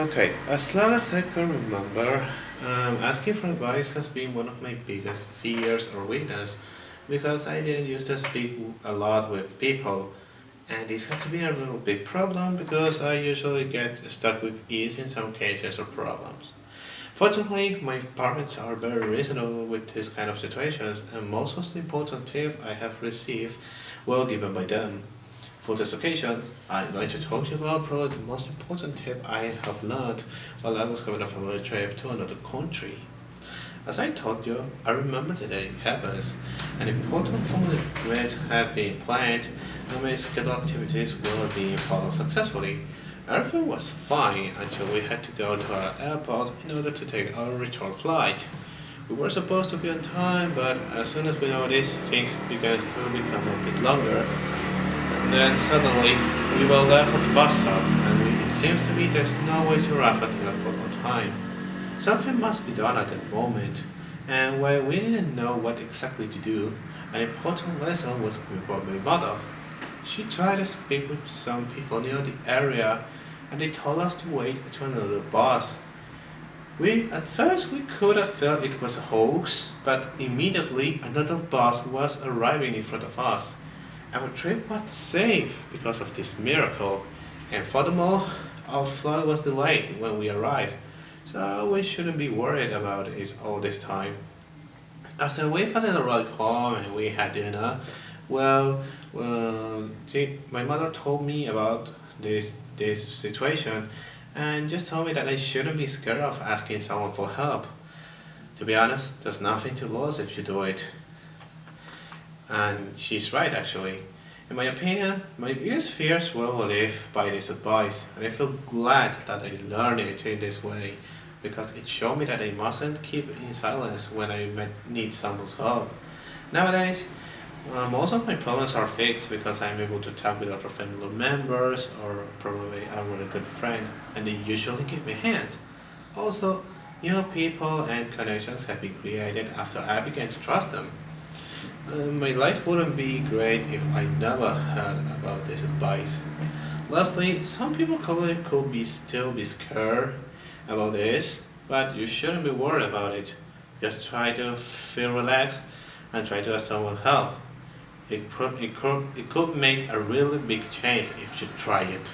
Okay, as long as I can remember, asking for advice has been one of my biggest fears or weakness because I didn't used to speak a lot with people, and this has to be a real big problem because I usually get stuck with ease in some cases or problems. Fortunately, my parents are very reasonable with this kind of situations, and most of the important tips I have received were given by them. For this occasion, I'm going to talk to you about probably the most important tip I have learned while I was having a family trip to another country. As I told you, I remember the day it happens. An important family event had been planned and my scheduled activities were being followed successfully. Everything was fine until we had to go to our airport in order to take our return flight. We were supposed to be on time, but as soon as we noticed, things began to become a bit longer. And then suddenly, we were left at the bus stop, and it seems to me there's no way to arrive at the airport on time. Something must be done at that moment, and while we didn't know what exactly to do, an important lesson was given by my mother. She tried to speak with some people near the area, and they told us to wait to another bus. At first we could have felt it was a hoax, but immediately another bus was arriving in front of us. Our trip was safe because of this miracle, and furthermore, our flight was delayed when we arrived, so we shouldn't be worried about it all this time. After we finally arrived home and we had dinner, my mother told me about this situation and just told me that I shouldn't be scared of asking someone for help. To be honest, there's nothing to lose if you do it. And she's right, actually. In my opinion, my biggest fears were relieved by this advice, and I feel glad that I learned it in this way because it showed me that I mustn't keep in silence when I might need someone's help. Nowadays, most of my problems are fixed because I'm able to talk with other family members or probably a really good friend, and they usually give me a hand. Also, new people and connections have been created after I began to trust them. My life wouldn't be great if I never heard about this advice. Lastly, some people probably could be still be scared about this, but you shouldn't be worried about it. Just try to feel relaxed and try to ask someone help. It could make a really big change if you try it.